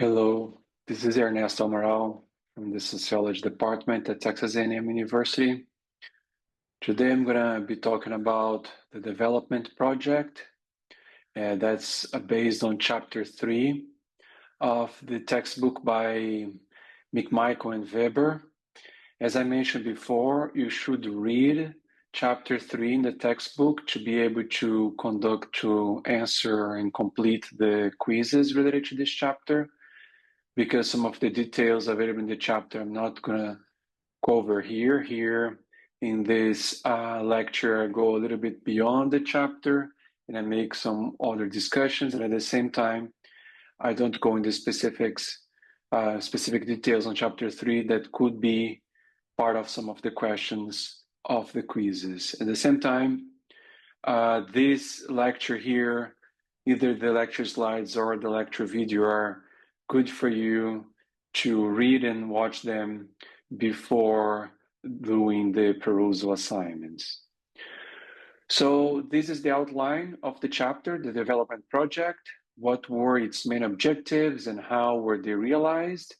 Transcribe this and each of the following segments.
Hello, this is Ernesto Amaral from the Sociology Department at Texas A&M University. Today I'm going to be talking about the development project that's based on Chapter 3 of the textbook by McMichael and Weber. As I mentioned before, you should read Chapter 3 in the textbook to be able to answer and complete the quizzes related to this chapter, because some of the details available in the chapter I'm not going to cover here. Here in this lecture, I go a little bit beyond the chapter and I make some other discussions, and at the same time, I don't go into specific details on Chapter 3 that could be part of some of the questions of the quizzes. At the same time, this lecture here, either the lecture slides or the lecture video, are good for you to read and watch them before doing the perusal assignments. So this is the outline of the chapter, the development project. What were its main objectives and how were they realized?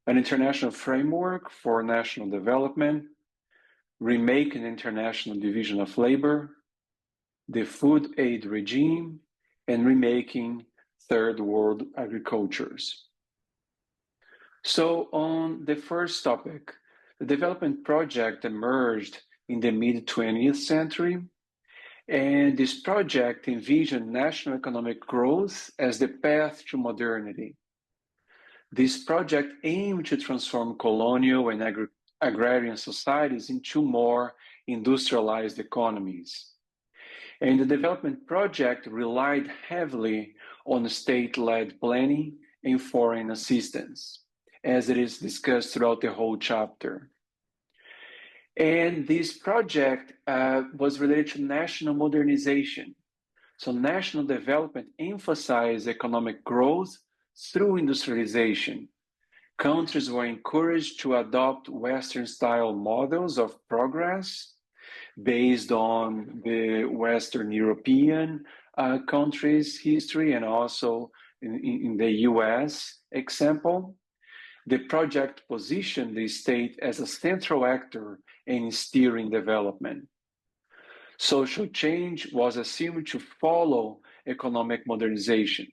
An international framework for national development, remake an international division of labor, the food aid regime, and remaking third world agricultures. So on the first topic, the development project emerged in the mid-20th century, and this project envisioned national economic growth as the path to modernity. This project aimed to transform colonial and agrarian societies into more industrialized economies. And the development project relied heavily on state-led planning and foreign assistance, as it is discussed throughout the whole chapter. And this project was related to national modernization. So national development emphasized economic growth through industrialization. Countries were encouraged to adopt Western-style models of progress based on the Western European countries' history and also in the US example. The project positioned the state as a central actor in steering development. Social change was assumed to follow economic modernization.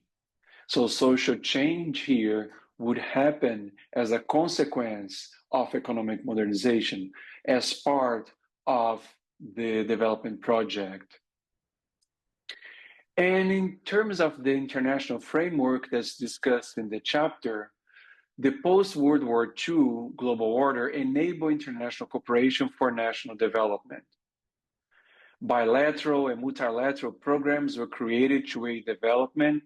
So social change here would happen as a consequence of economic modernization as part of the development project. And in terms of the international framework that's discussed in the chapter, the post-World War II global order enabled international cooperation for national development. Bilateral and multilateral programs were created to aid development.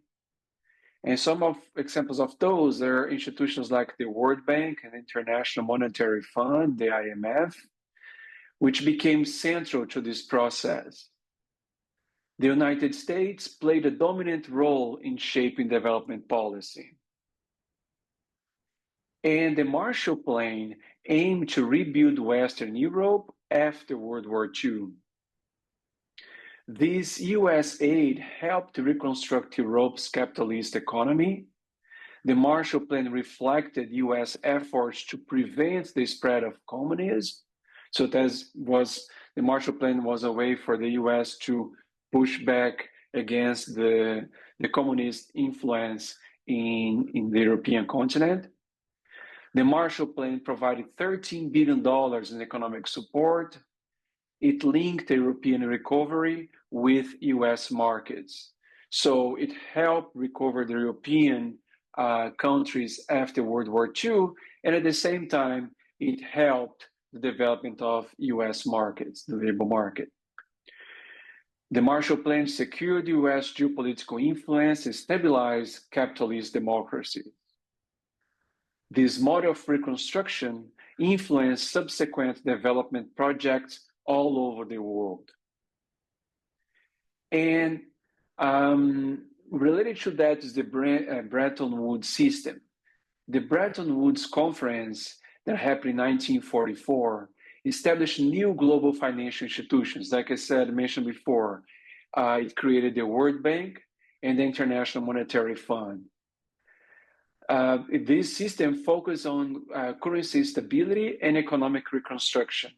And some of examples of those are institutions like the World Bank and International Monetary Fund, the IMF, which became central to this process. The United States played a dominant role in shaping development policy. And the Marshall Plan aimed to rebuild Western Europe after World War II. This US aid helped to reconstruct Europe's capitalist economy. The Marshall Plan reflected US efforts to prevent the spread of communism. So the Marshall Plan was a way for the US to push back against the communist influence in the European continent. The Marshall Plan provided $13 billion in economic support. It linked the European recovery with US markets. So it helped recover the European countries after World War II, and at the same time, it helped the development of US markets, the labor market. The Marshall Plan secured US geopolitical influence and stabilized capitalist democracy. This model of reconstruction influenced subsequent development projects all over the world. And related to that is the Bretton Woods system. The Bretton Woods Conference that happened in 1944 established new global financial institutions. Like I mentioned before, it created the World Bank and the International Monetary Fund. This system focused on currency stability and economic reconstruction.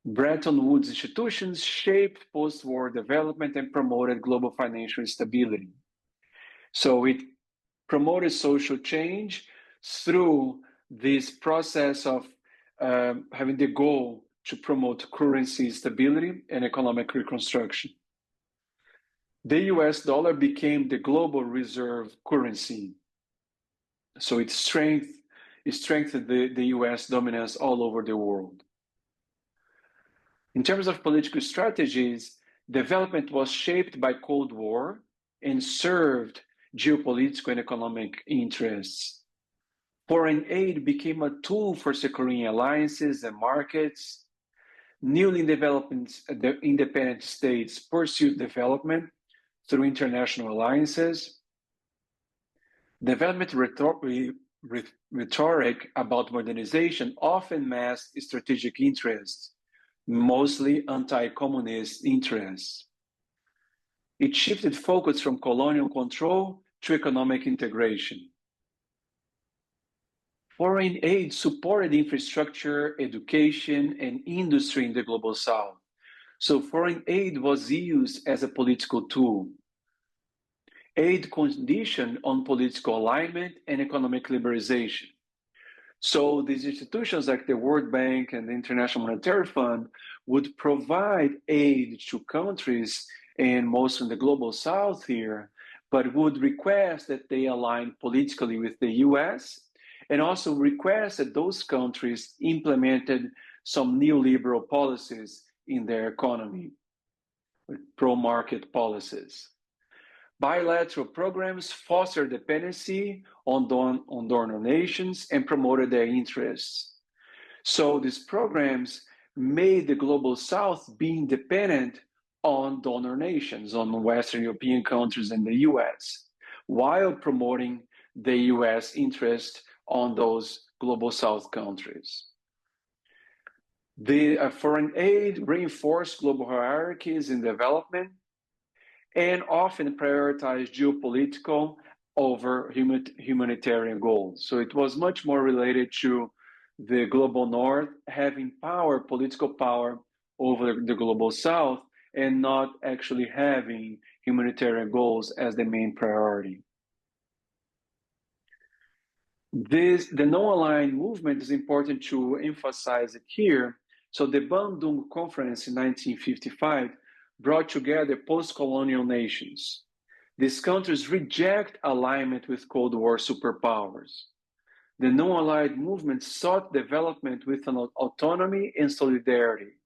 Bretton Woods institutions shaped post-war development and promoted global financial stability. So it promoted social change through this process of having the goal to promote currency stability and economic reconstruction. The US dollar became the global reserve currency. So it strengthened the US dominance all over the world. In terms of political strategies, development was shaped by Cold War and served geopolitical and economic interests. Foreign aid became a tool for securing alliances and markets. Newly independent states pursued development through international alliances. Development rhetoric about modernization often masked strategic interests, mostly anti-communist interests. It shifted focus from colonial control to economic integration. Foreign aid supported infrastructure, education, and industry in the Global South. So foreign aid was used as a political tool. Aid conditioned on political alignment and economic liberalization. So these institutions like the World Bank and the International Monetary Fund would provide aid to countries, and most in the Global South here, but would request that they align politically with the US, and also request that those countries implemented some neoliberal policies in their economy, with pro-market policies. Bilateral programs fostered dependency on donor nations and promoted their interests. So these programs made the Global South being dependent on donor nations, on Western European countries and the US, while promoting the US interest on those Global South countries. The foreign aid reinforced global hierarchies in development and often prioritized geopolitical over humanitarian goals. So it was much more related to the global north having power, political power over the global south, and not actually having humanitarian goals as the main priority. The non-aligned movement is important to emphasize it here. So the Bandung Conference in 1955 brought together post-colonial nations. These countries reject alignment with Cold War superpowers. The non-aligned movement sought development with an autonomy and solidarity.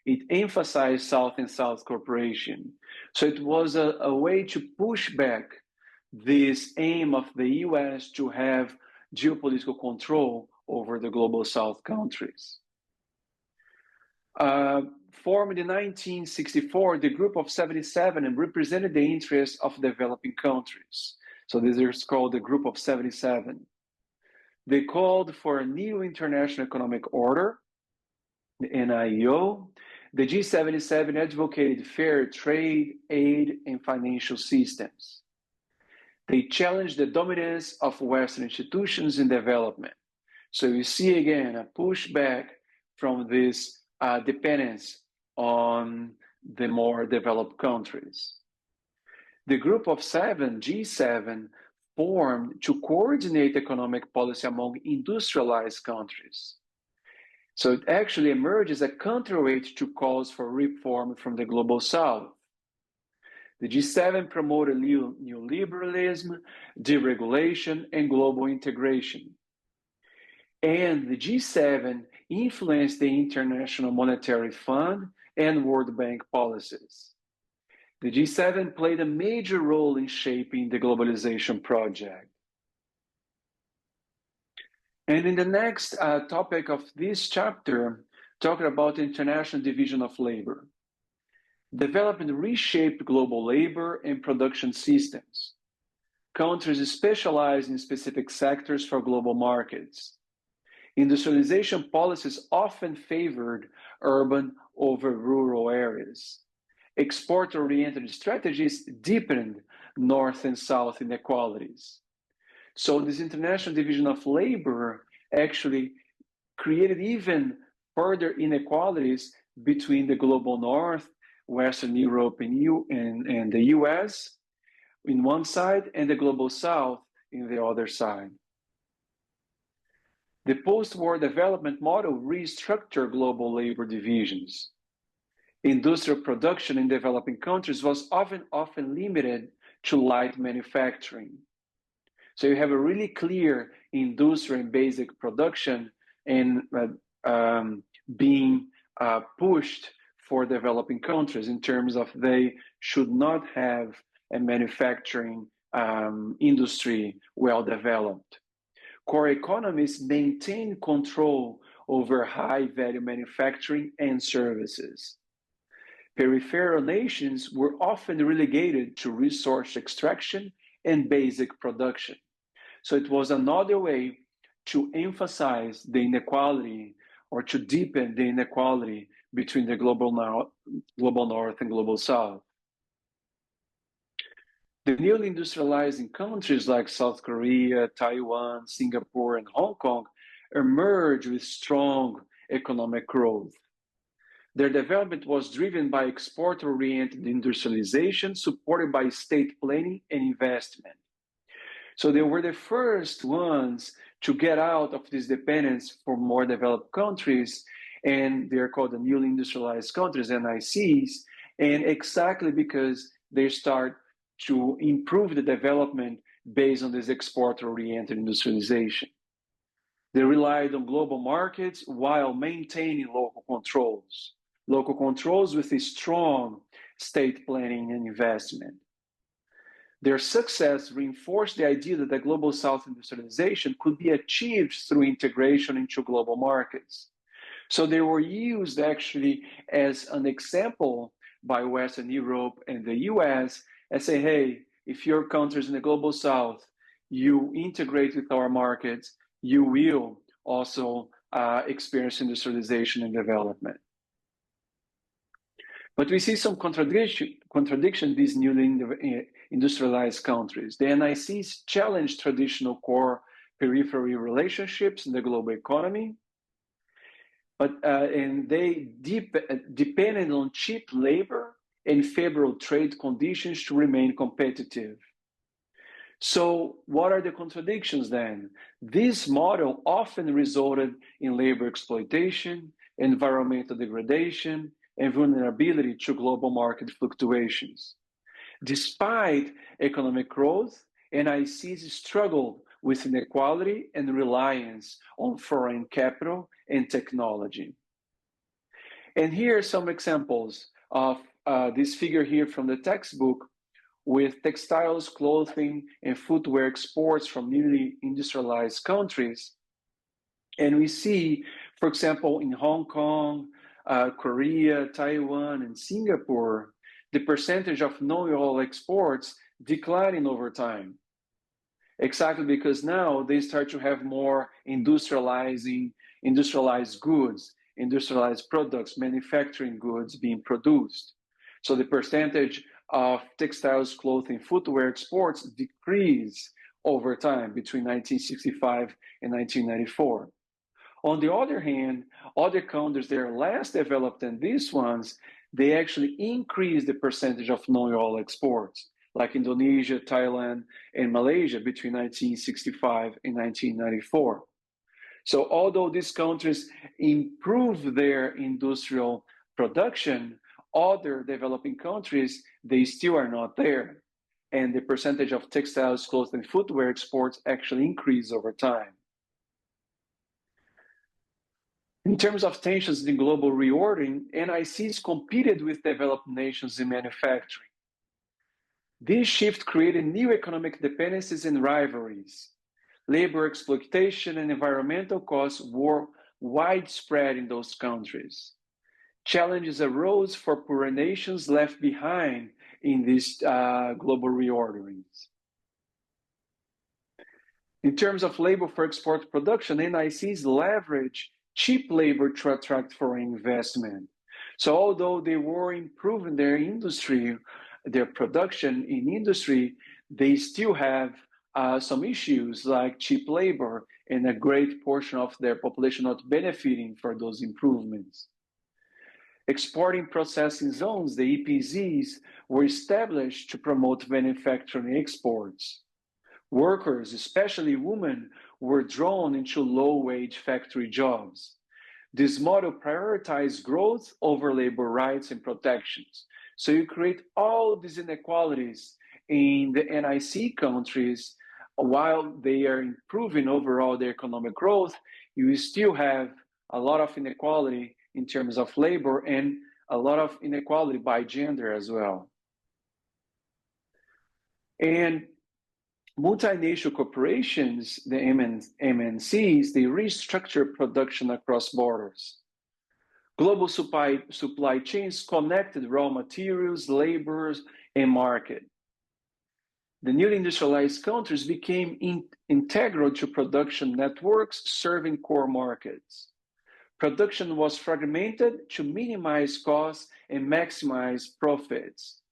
It emphasized South and South cooperation. So it was a way to push back this aim of the US to have geopolitical control over the Global South countries. Formed in 1964, the Group of 77 represented the interests of developing countries. So this is called the Group of 77. They called for a new international economic order, the NIEO. The G77 advocated fair trade, aid, and financial systems. They challenged the dominance of Western institutions in development. So you see again a pushback from this dependence on the more developed countries. The Group of Seven, G7, formed to coordinate economic policy among industrialized countries. So it actually emerged as a counterweight to calls for reform from the Global South. The G7 promoted neoliberalism, deregulation, and global integration. And the G7 influenced the International Monetary Fund and World Bank policies. The G7 played a major role in shaping the globalization project. And in the next topic of this chapter, talking about the international division of labor. Development reshaped global labor and production systems. Countries specialized in specific sectors for global markets. Industrialization policies often favored urban over rural areas. Export-oriented strategies deepened North and South inequalities. So this international division of labor actually created even further inequalities between the global north, Western Europe, and the US in one side, and the global south in the other side. The post-war development model restructured global labor divisions. Industrial production in developing countries was often limited to light manufacturing. So you have a really clear industrial and basic production and being pushed for developing countries in terms of they should not have a manufacturing industry well developed. Core economies maintain control over high value manufacturing and services. Peripheral nations were often relegated to resource extraction and basic production. So it was another way to emphasize the inequality or to deepen the inequality between the global north and global south. The newly industrializing countries like South Korea, Taiwan, Singapore, and Hong Kong emerged with strong economic growth. Their development was driven by export-oriented industrialization supported by state planning and investment. So they were the first ones to get out of this dependence for more developed countries, and they're called the newly industrialized countries, NICs, and exactly because they start to improve the development based on this export-oriented industrialization. They relied on global markets while maintaining local controls with a strong state planning and investment. Their success reinforced the idea that the global south industrialization could be achieved through integration into global markets. So they were used actually as an example by Western Europe and the US and say, hey, if your countries in the global south, you integrate with our markets, you will also experience industrialization and development. But we see some contradiction these newly industrialized countries. The NICs challenge traditional core periphery relationships in the global economy, and they depended on cheap labor and favorable trade conditions to remain competitive. So what are the contradictions then? This model often resulted in labor exploitation, environmental degradation, and vulnerability to global market fluctuations. Despite economic growth, NICs struggled with inequality and reliance on foreign capital and technology. And here are some examples of this figure here from the textbook with textiles, clothing, and footwear exports from newly industrialized countries. And we see, for example, in Hong Kong, Korea, Taiwan, and Singapore, the percentage of non-oil exports declining over time. Exactly because now they start to have more industrialized goods, industrialized products, manufacturing goods being produced. So the percentage of textiles, clothing, footwear exports decreased over time between 1965 and 1994. On the other hand, other countries that are less developed than these ones, they actually increase the percentage of non-oil exports, like Indonesia, Thailand, and Malaysia between 1965 and 1994. So although these countries improve their industrial production, other developing countries, they still are not there. And the percentage of textiles, clothing, and footwear exports actually increase over time. In terms of tensions in global reordering, NICs competed with developed nations in manufacturing. This shift created new economic dependencies and rivalries. Labor exploitation and environmental costs were widespread in those countries. Challenges arose for poorer nations left behind in these global reorderings. In terms of labor for export production, NICs leverage cheap labor to attract foreign investment. So although they were improving their industry, their production in industry, they still have some issues like cheap labor and a great portion of their population not benefiting from those improvements. Exporting processing zones, the EPZs, were established to promote manufacturing exports. Workers, especially women, were drawn into low-wage factory jobs. This model prioritized growth over labor rights and protections. So you create all these inequalities in the NIC countries. While they are improving overall their economic growth, you still have a lot of inequality in terms of labor and a lot of inequality by gender as well. And multinational corporations, the MNCs, they restructure production across borders. Global supply chains connected raw materials, labor, and market. The newly industrialized countries became integral to production networks serving core markets. Production was fragmented to minimize costs and maximize profits.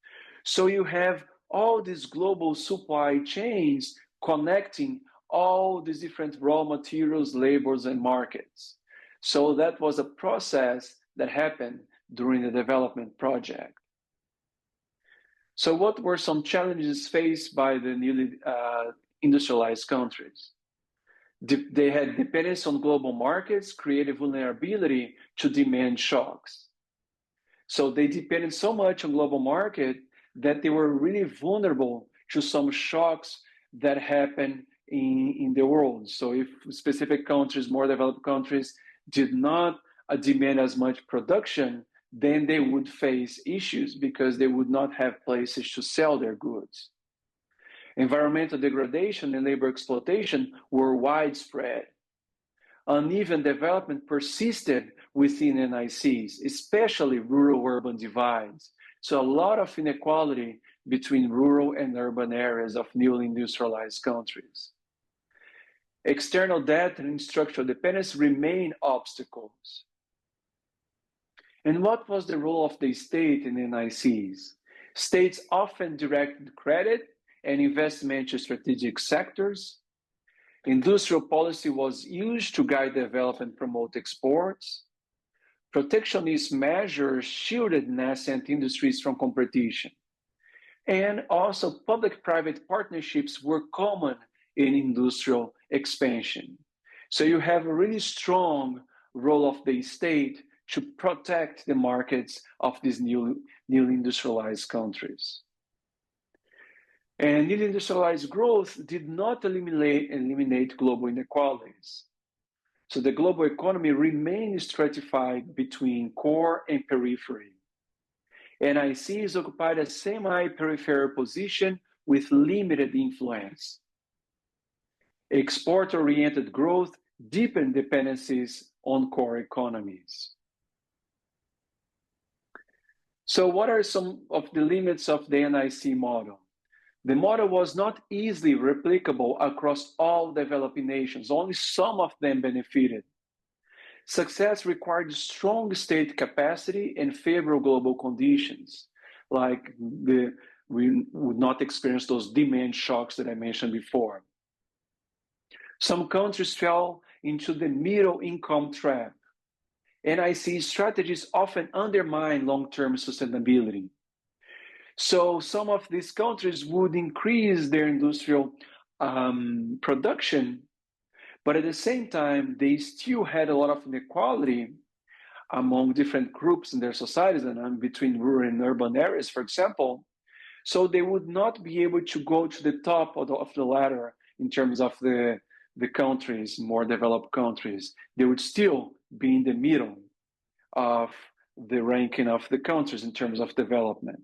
So you have all these global supply chains connecting all these different raw materials, labors, and markets. So that was a process that happened during the development project. So what were some challenges faced by the newly industrialized countries? They had dependence on global markets, created vulnerability to demand shocks. So they depended so much on global market that they were really vulnerable to some shocks that happen in the world. So if specific countries, more developed countries, did not demand as much production, then they would face issues because they would not have places to sell their goods. Environmental degradation and labor exploitation were widespread. Uneven development persisted within NICs, especially rural-urban divides. So a lot of inequality between rural and urban areas of newly industrialized countries. External debt and structural dependence remain obstacles. And what was the role of the state in NICs? States often directed credit and investment to strategic sectors. Industrial policy was used to guide development and promote exports. Protectionist measures shielded nascent industries from competition. And also public-private partnerships were common in industrial expansion. So you have a really strong role of the state to protect the markets of these newly industrialized countries. And newly industrialized growth did not eliminate global inequalities. So the global economy remained stratified between core and periphery. NICs occupied a semi-peripheral position with limited influence. Export-oriented growth deepened dependencies on core economies. So what are some of the limits of the NIC model? The model was not easily replicable across all developing nations. Only some of them benefited. Success required strong state capacity and favorable global conditions, like we would not experience those demand shocks that I mentioned before. Some countries fell into the middle income trap. NIC strategies often undermine long-term sustainability. So some of these countries would increase their industrial production, but at the same time, they still had a lot of inequality among different groups in their societies and between rural and urban areas, for example. So they would not be able to go to the top of the ladder in terms of the countries, more developed countries. They would still be in the middle of the ranking of the countries in terms of development.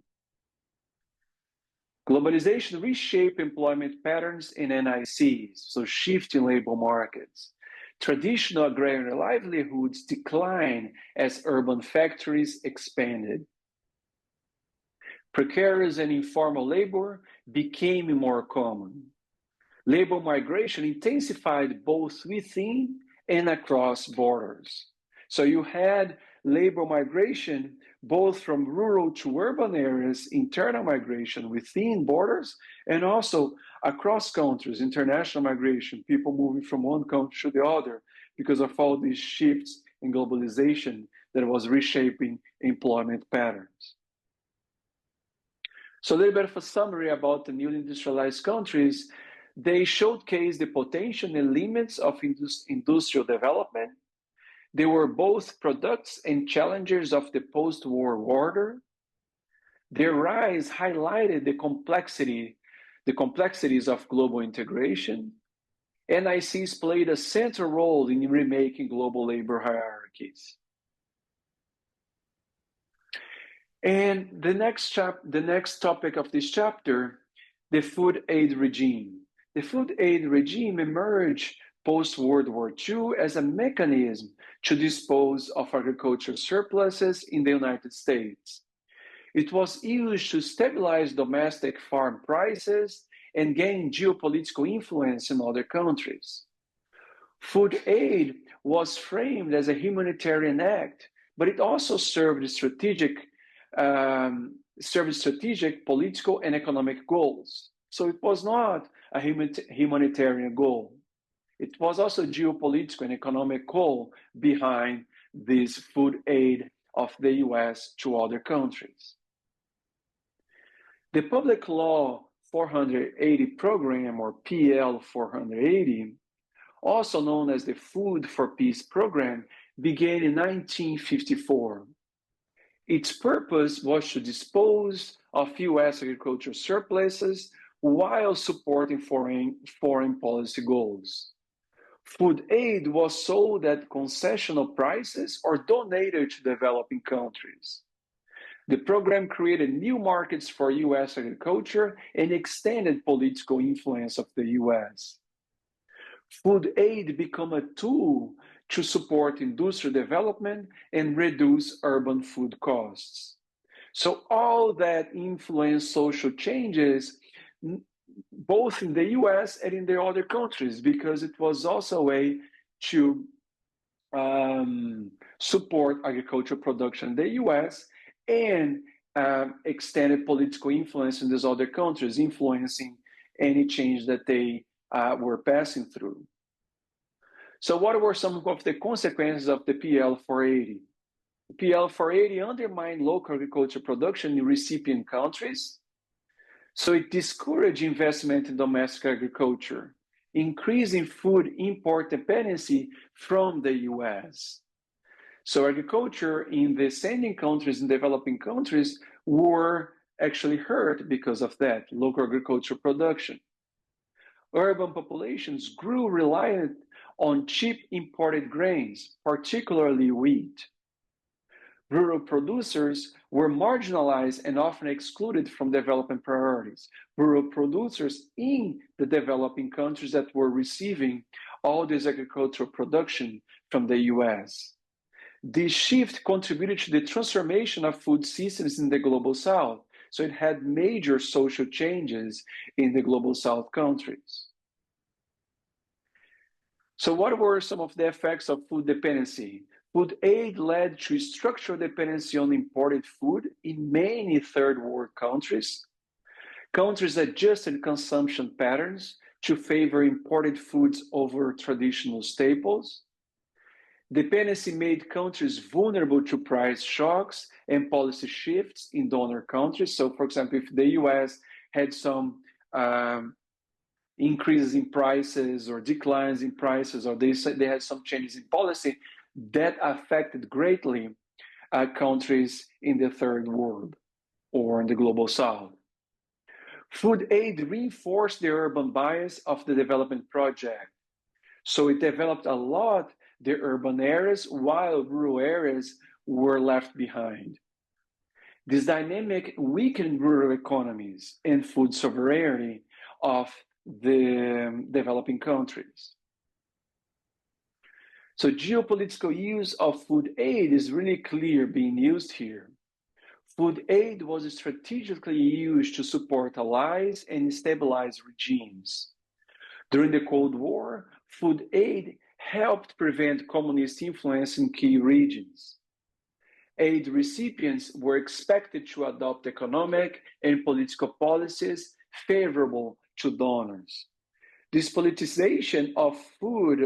Globalization reshaped employment patterns in NICs, so shifting labor markets. Traditional agrarian livelihoods declined as urban factories expanded. Precarious and informal labor became more common. Labor migration intensified both within and across borders. So you had labor migration, both from rural to urban areas, internal migration within borders, and also across countries, international migration, people moving from one country to the other because of all these shifts in globalization that was reshaping employment patterns. So a little bit of a summary about the newly industrialized countries. They showcase the potential and limits of industrial development. They were both products and challengers of the post-war order. Their rise highlighted the complexities of global integration. NICs played a central role in remaking global labor hierarchies. And the next topic of this chapter, the food aid regime. The food aid regime emerged post-World War II as a mechanism to dispose of agricultural surpluses in the United States. It was used to stabilize domestic farm prices and gain geopolitical influence in other countries. Food aid was framed as a humanitarian act, but it also served strategic, political, and economic goals. So it was not a humanitarian goal. It was also a geopolitical and economic goal behind this food aid of the US to other countries. The Public Law 480 program, or PL 480, also known as the Food for Peace program, began in 1954. Its purpose was to dispose of US agricultural surpluses while supporting foreign policy goals. Food aid was sold at concessional prices or donated to developing countries. The program created new markets for US agriculture and extended political influence of the US. Food aid became a tool to support industrial development and reduce urban food costs. So all that influenced social changes, both in the US and in the other countries, because it was also a way to support agricultural production in the US and extended political influence in these other countries, influencing any change that they were passing through. So what were some of the consequences of the PL 480? The PL 480 undermined local agriculture production in recipient countries. So it discouraged investment in domestic agriculture, increasing food import dependency from the US. So agriculture in the sending countries and developing countries were actually hurt because of that, local agricultural production. Urban populations grew reliant on cheap imported grains, particularly wheat. Rural producers were marginalized and often excluded from development priorities. Rural producers in the developing countries that were receiving all this agricultural production from the US. This shift contributed to the transformation of food systems in the Global South. So it had major social changes in the Global South countries. So what were some of the effects of food dependency? Food aid led to structural dependency on imported food in many third world countries. Countries adjusted consumption patterns to favor imported foods over traditional staples. Dependency made countries vulnerable to price shocks and policy shifts in donor countries. So, for example, if the US had some increases in prices or declines in prices, or they had some changes in policy, that affected greatly countries in the third world or in the Global South. Food aid reinforced the urban bias of the development project. So it developed a lot the urban areas while rural areas were left behind. This dynamic weakened rural economies and food sovereignty of the developing countries. So geopolitical use of food aid is really clear being used here. Food aid was strategically used to support allies and stabilize regimes. During the Cold War, food aid helped prevent communist influence in key regions. Aid recipients were expected to adopt economic and political policies favorable to donors. This politicization of food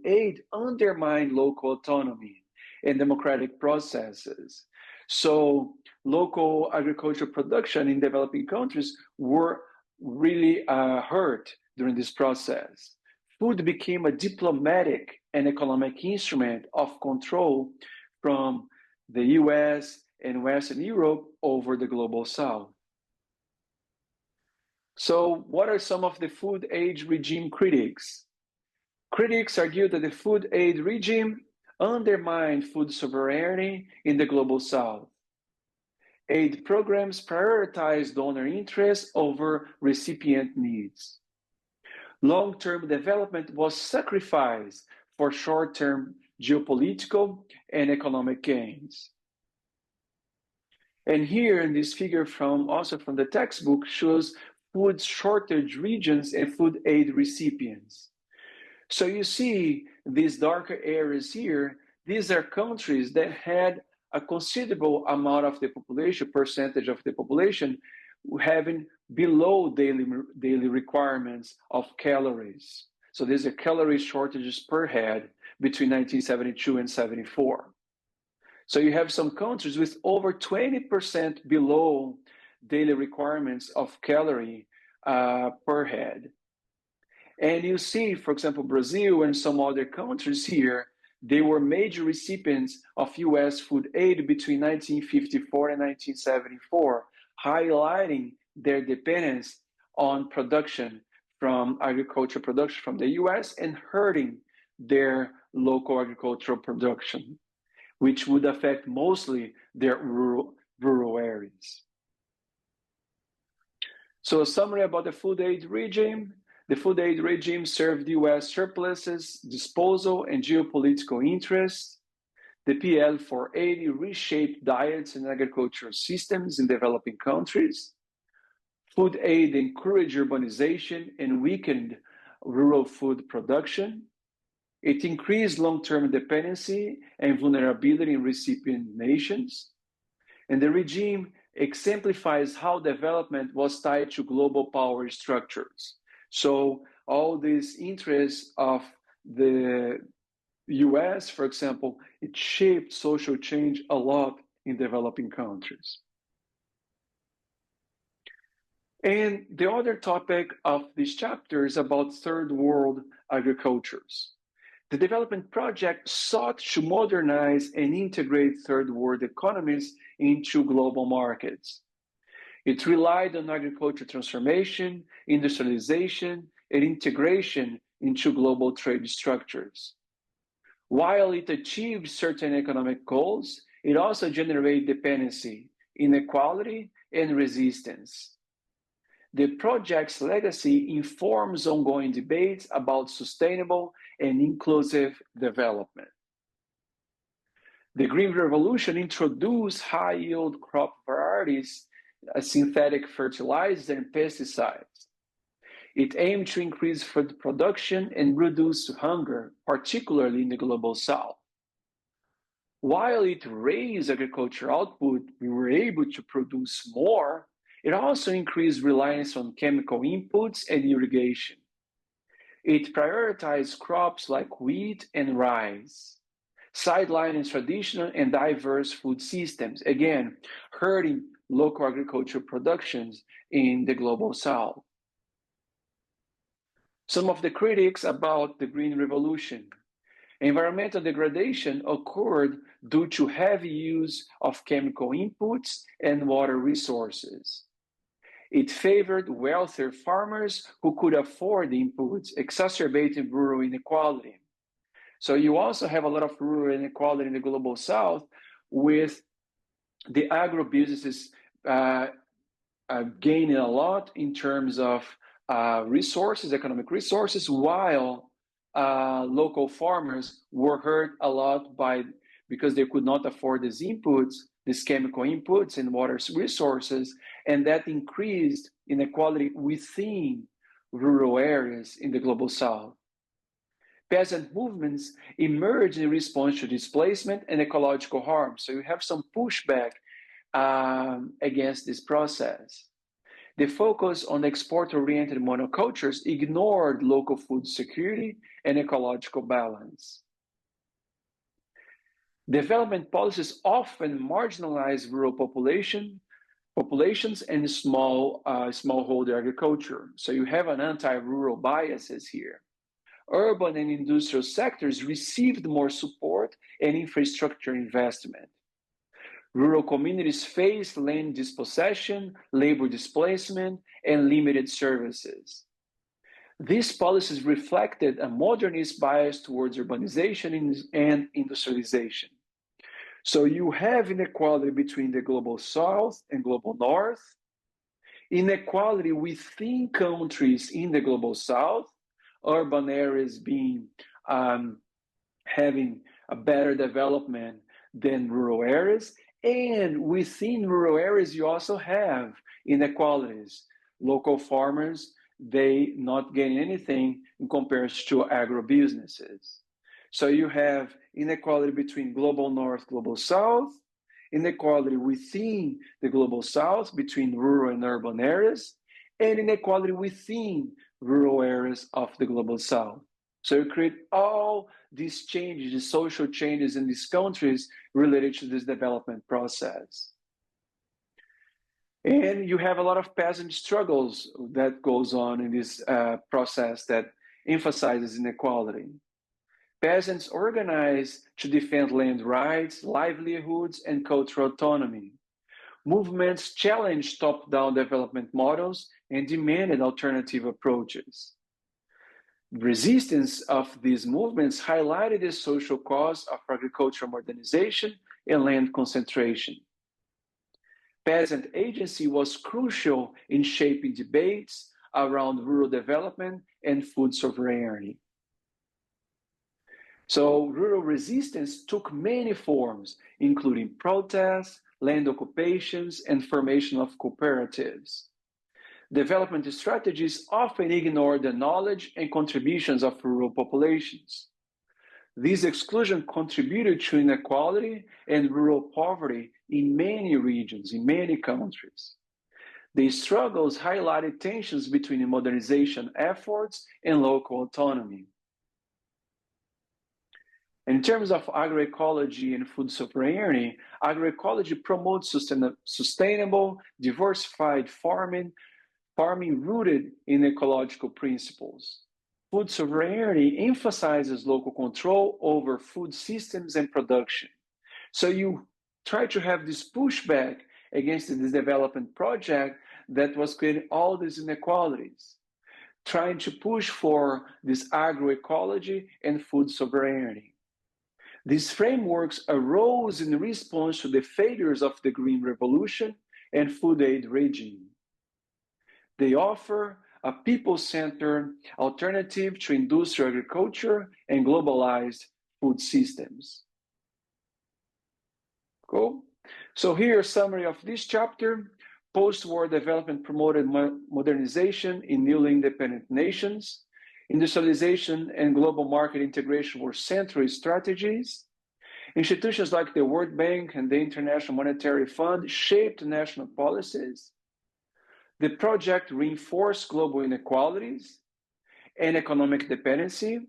aid, undermined local autonomy and democratic processes. So local agricultural production in developing countries were really hurt during this process. Food became a diplomatic and economic instrument of control from the US and Western Europe over the global South. So what are some of the food aid regime critics? Critics argue that the food aid regime undermined food sovereignty in the global South. Aid programs prioritize donor interests over recipient needs. Long-term development was sacrificed for short-term geopolitical and economic gains. And here in this figure also from the textbook shows food shortage regions and food aid recipients. So you see these darker areas here, these are countries that had a considerable amount of the population, percentage of the population, having below daily requirements of calories. So these are calorie shortages per head between 1972 and 74. So you have some countries with over 20% below daily requirements of calorie per head. And you see, for example, Brazil and some other countries here, they were major recipients of US food aid between 1954 and 1974, highlighting their dependence on production from agricultural production from the US and hurting their local agricultural production, which would affect mostly their rural areas. So a summary about the food aid regime. The food aid regime served US surpluses, disposal, and geopolitical interests. The PL-480 reshaped diets and agricultural systems in developing countries. Food aid encouraged urbanization and weakened rural food production. It increased long-term dependency and vulnerability in recipient nations. And the regime exemplifies how development was tied to global power structures. So all these interests of the US, for example, it shaped social change a lot in developing countries. And the other topic of this chapter is about third world agricultures. The development project sought to modernize and integrate third world economies into global markets. It relied on agricultural transformation, industrialization, and integration into global trade structures. While it achieved certain economic goals, it also generated dependency, inequality, and resistance. The project's legacy informs ongoing debates about sustainable and inclusive development. The Green Revolution introduced high-yield crop varieties, synthetic fertilizers, and pesticides. It aimed to increase food production and reduce hunger, particularly in the global South. While it raised agricultural output, we were able to produce more. It also increased reliance on chemical inputs and irrigation. It prioritized crops like wheat and rice, sidelining traditional and diverse food systems, again, hurting local agricultural productions in the global South. Some of the critics about the Green Revolution. Environmental degradation occurred due to heavy use of chemical inputs and water resources. It favored wealthier farmers who could afford the inputs, exacerbating rural inequality. So you also have a lot of rural inequality in the global South, with the agro-businesses gaining a lot in terms of resources, economic resources, while local farmers were hurt a lot because they could not afford these inputs, these chemical inputs and water resources, and that increased inequality within rural areas in the global South. Peasant movements emerge in response to displacement and ecological harm. So you have some pushback against this process. The focus on export-oriented monocultures ignored local food security and ecological balance. Development policies often marginalize rural populations and smallholder agriculture. So you have an anti-rural biases here. Urban and industrial sectors received more support and infrastructure investment. Rural communities faced land dispossession, labor displacement, and limited services. These policies reflected a modernist bias towards urbanization and industrialization. So you have inequality between the global south and global north, inequality within countries in the global south, urban areas having a better development than rural areas, and within rural areas you also have inequalities. Local farmers, they not gain anything in comparison to agribusinesses. So you have inequality between global north, global south, inequality within the global south between rural and urban areas, and inequality within rural areas of the global south. So you create all these changes, the social changes in these countries related to this development process. And you have a lot of peasant struggles that goes on in this process that emphasizes inequality. Peasants organize to defend land rights, livelihoods, and cultural autonomy. Movements challenged top-down development models and demanded alternative approaches. Resistance of these movements highlighted the social cause of agricultural modernization and land concentration. Peasant agency was crucial in shaping debates around rural development and food sovereignty. So rural resistance took many forms, including protests, land occupations, and formation of cooperatives. Development strategies often ignore the knowledge and contributions of rural populations. This exclusion contributed to inequality and rural poverty in many regions, in many countries. These struggles highlighted tensions between modernization efforts and local autonomy. In terms of agroecology and food sovereignty, agroecology promotes sustainable, diversified farming rooted in ecological principles. Food sovereignty emphasizes local control over food systems and production. So you try to have this pushback against this development project that was creating all these inequalities, trying to push for this agroecology and food sovereignty. These frameworks arose in response to the failures of the Green Revolution and food aid regime. They offer a people-centered alternative to industrial agriculture and globalized food systems. Cool. So here, a summary of this chapter. Post-war development promoted modernization in newly independent nations. Industrialization and global market integration were central strategies. Institutions like the World Bank and the International Monetary Fund shaped national policies. The project reinforced global inequalities and economic dependency,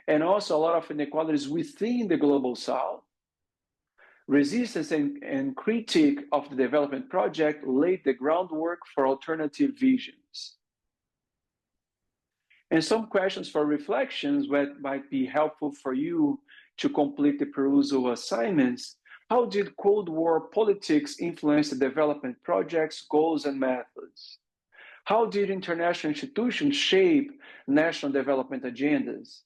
and also a lot of inequalities within the global south. Resistance and critique of the development project laid the groundwork for alternative visions. And some questions for reflections that might be helpful for you to complete the perusal assignments. How did Cold War politics influence the development project's goals and methods? How did international institutions shape national development agendas?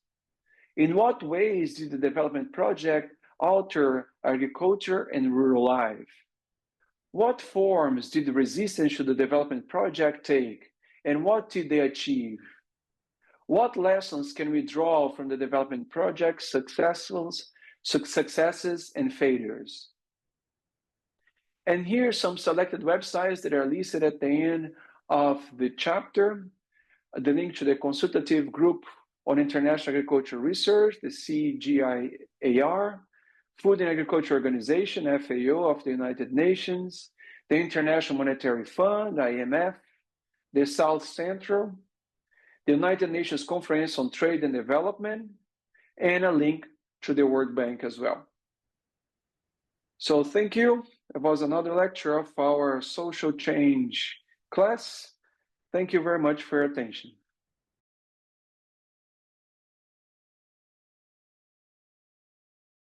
In what ways did the development project alter agriculture and rural life? What forms did the resistance to the development project take, and what did they achieve? What lessons can we draw from the development project's successes and failures? And here are some selected websites that are listed at the end of the chapter. The link to the consultative group on International Agriculture Research, the CGIAR, Food and Agriculture Organization, FAO of the United Nations, the International Monetary Fund, IMF, the South Central, the United Nations Conference on Trade and Development, and a link to the World Bank as well. So thank you. It was another lecture of our social change class. Thank you very much for your attention.